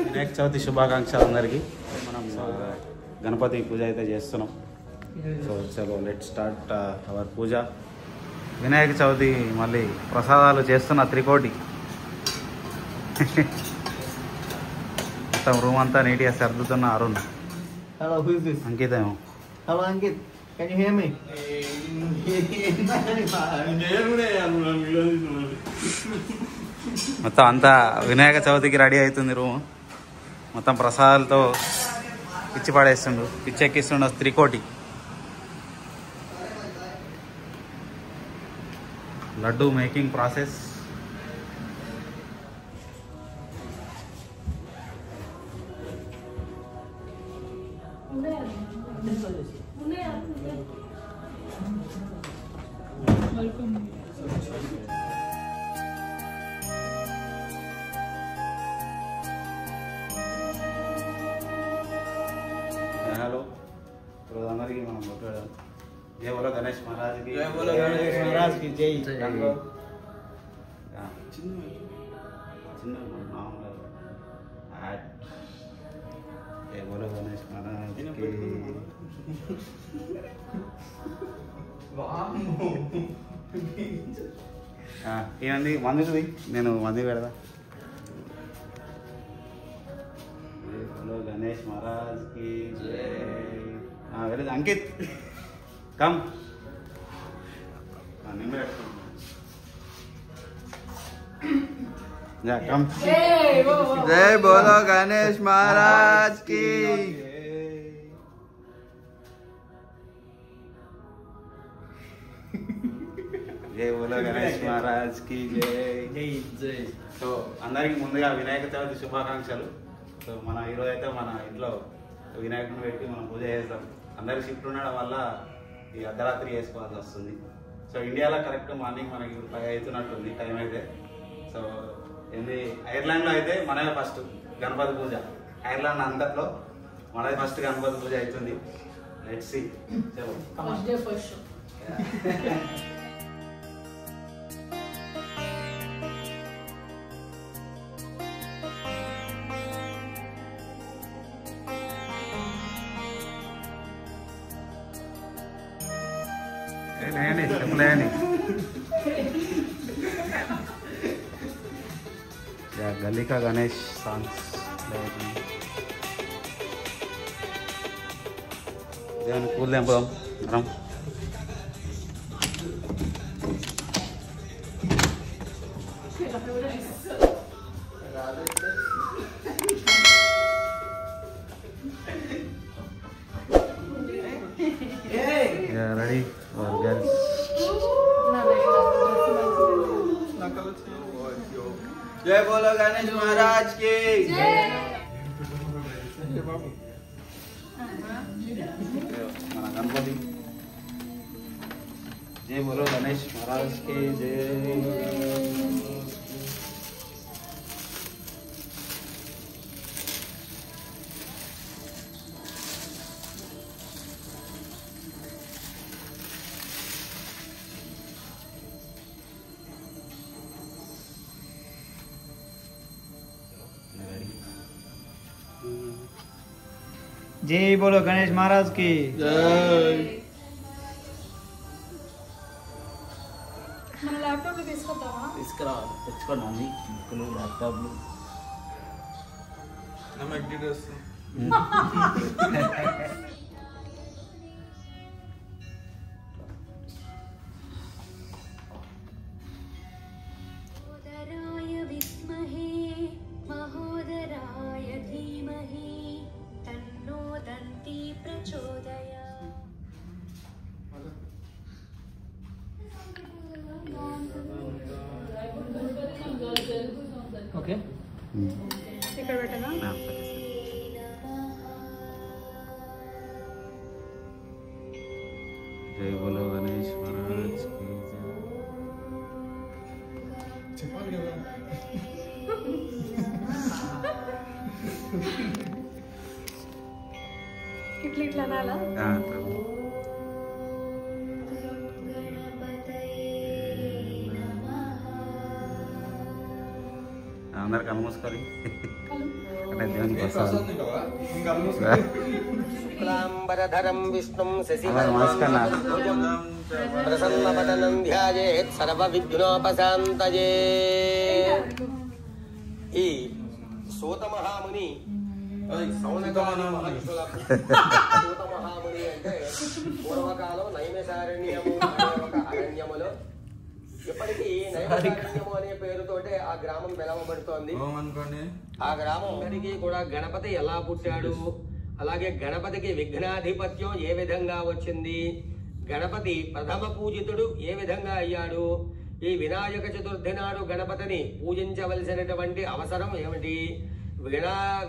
వినాయక చవితి శుభాకాంక్షలు అందరికీ. మనం గణపతి పూజ అయితే చేస్తున్నాం. సో చలో let start our puja. Vinayaka Chavithi మళ్ళీ ప్రసాదాలు చేస్తున్న త్రికోటి. మొత్తం రూమ్ అంతా నీట్గా సర్దుతున్న Arun. Hello, who is this? Ankit ఏమో. Hello Ankit, can you hear me? మొత్తం అంతా వినాయక చవితికి రెడీ అవుతుంది రూమ్. మొత్తం ప్రసాదాలతో పిచ్చి పడేస్తుండు, పిచ్చెక్కిస్తుండు Trikoti. Laddu making process. Hello, ఇప్పుడు అందరికీ మనం జై బోలో గణేష్ మహారాజ్కి. జై బోలో గణేష్ మహారాజ్కి జై. చిన్న మామూలు జై బోలో గణేష్ మహారాజ్కి. ఏమండి మంది నేను మంది పెడదా. జై బోలో గణేష్ మహారాజ్కి జై. వెళ్ళదు అంకిత్, కమ్. నేను పెట్టుకున్నాను. कम. जय बोलो गणेश महाराज की. जय बोलो गणेश महाराज की जय. जय जय. సో అందరికి ముందుగా వినాయక చవితి శుభాకాంక్షలు. సో మన ఈరోజు అయితే మన ఇంట్లో వినాయకుడిని పెట్టి మనం పూజ చేస్తాం. అందరికి షిఫ్ట్ ఉండడం వల్ల ఈ అర్ధరాత్రి చేసుకోవాల్సి వస్తుంది. సో ఇండియాలో కరెక్ట్ మార్నింగ్ మనకి 5 అవుతున్నట్టుంది టైం అయితే. సో ఏంది ఐర్లాండ్లో అయితే మనమే ఫస్ట్ గణపతి పూజ. ఐర్లాండ్ అంతట్లో మనది ఫస్ట్ గణపతి పూజ అవుతుంది. Let's see. చలో లేండి, చెప్పలేండి. गली का गणेश सॉन्ग्स దేవుని పూలు తెంపుదాం మనం. Ready for girls. जय बोलो गणेश महाराज की जय. మన గణపతి. జై బోలో గణేష్ మహారాజ్ కి జై. जय बोलो गणेश महाराज की जय. మన ల్యాప్టాప్ తీసుకొద్దామా? తీసుకురా, తెచ్చుకోండి అన్ని బుక్కులు, ల్యాప్టాప్లు. ओके, ఇక్కడ పెట్టనా? జై బోలో గణేష్ మహారాజ్ కి చెప్పాలి కదా. ఇట్లా ఇట్లా అనాలా? అందరు కనుమూసుకొని అంటే దేవునికి శుక్లాంబరధరం విష్ణుం నమస్కారం. ప్రసన్నవదనం ధ్యాయేత్ సర్వవిఘ్నోపశాంతయే. ఈ సూత మహాముని సూత మహాముని అంటే పూర్వకాలం నైమిషారణ్యము అనే ఒక అరణ్యములో ఇప్పటికీ నైమిషారణ్యము అనే పేరుతోటే ఆ గ్రామం పిలవబడుతోంది. ఆ గ్రామం అందరికీ కూడా గణపతి ఎలా పుట్టాడు, అలాగే గణపతికి విఘ్నాధిపత్యం ఏ విధంగా వచ్చింది, గణపతి ప్రథమ పూజితుడు ఏ విధంగా అయ్యాడు, ఈ వినాయక చతుర్థి నాడు గణపతిని పూజించవలసినటువంటి అవసరం ఏమిటి,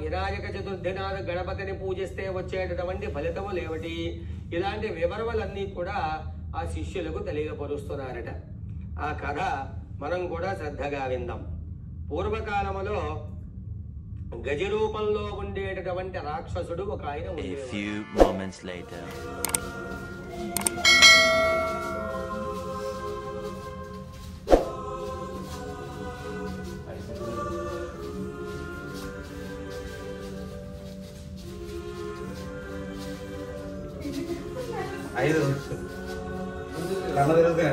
వినాయక చతుర్థి నాడు గణపతిని పూజిస్తే వచ్చేటటువంటి ఫలితములు ఏమిటి, ఇలాంటి వివరములన్నీ కూడా ఆ శిష్యులకు తెలియపరుస్తున్నారట. ఆ కథ మనం కూడా శ్రద్ధగా విందాం. పూర్వకాలములో గజ రూపంలో ఉండేటటువంటి రాక్షసుడు ఒక ఆయన ఉండేవాడు. ఐదు కళ్ళ తిరుగుతాయి.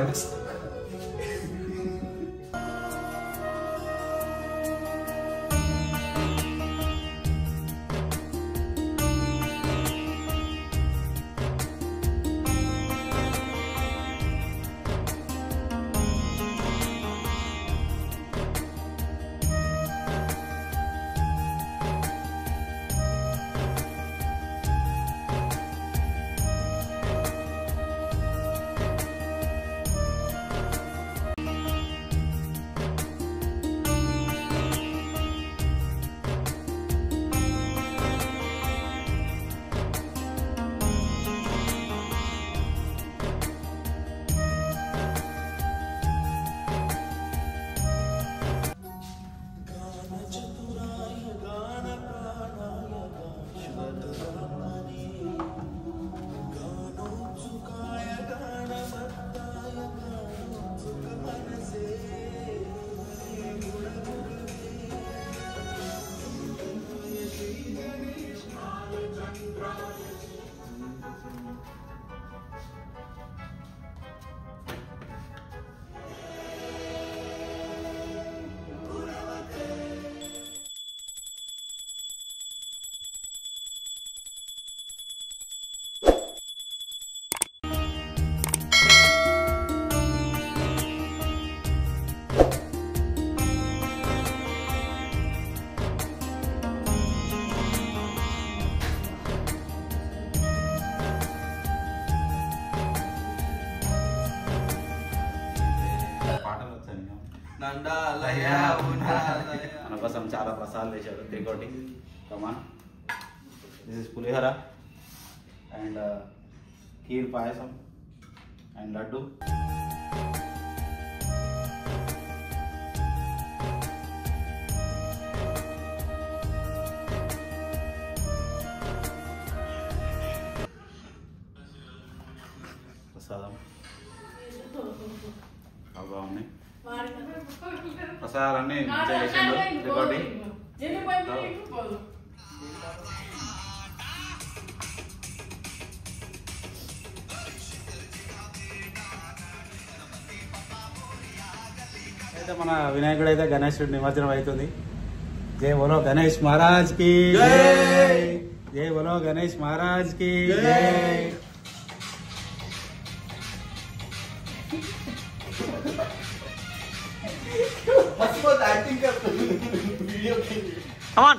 మన కోసం చాలా ప్రసాదాలు చేశాడు. Trikoti come on, this is pulihora and kheer payasam and laddu. ప్రసాదం బాగున్నాయి. ప్రసాదాలన్నీ మంచిగా చేసిండు త్రికోటి. అయితే మన వినాయకుడు అయితే గణేశుడు నిమజ్జనం అవుతుంది. జై బోలో గణేష్ మహారాజ్ కి జై, జై బోలో గణేష్ మహారాజ్ కి జై. Come on.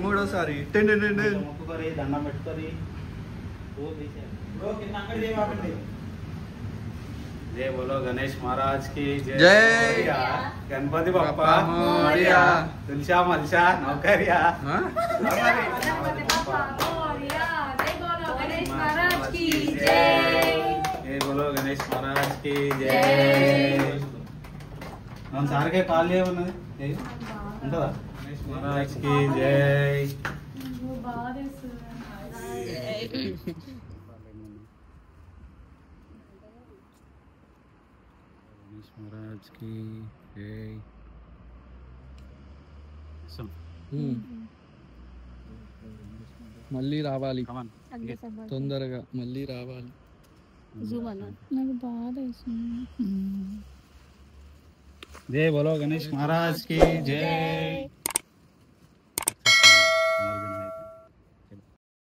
మూడోసారి మొక్కుకొని దండం పెట్టుకొని కింద అక్కడ చేయమండి. जय बोलो गणेश महाराज की जय। मोरया। गणपति बप्पा मोरया। तुलसा मलसा नौकरिया गणपति बप्पा मोरया। जय बोलो गणेश महाराज की जय। जय बोलो गणेश महाराज की जय हम सार के काल ఉన్నది ఉంటుందా గణేష్ महाराज की जय బాగా తెలుసు गणेश महाराज की जय మళ్ళీ రావాలి कमान తొందరగా మళ్ళీ రావాలి నాకు బాగా తెలుసు जय बोलो गणेश महाराज की जय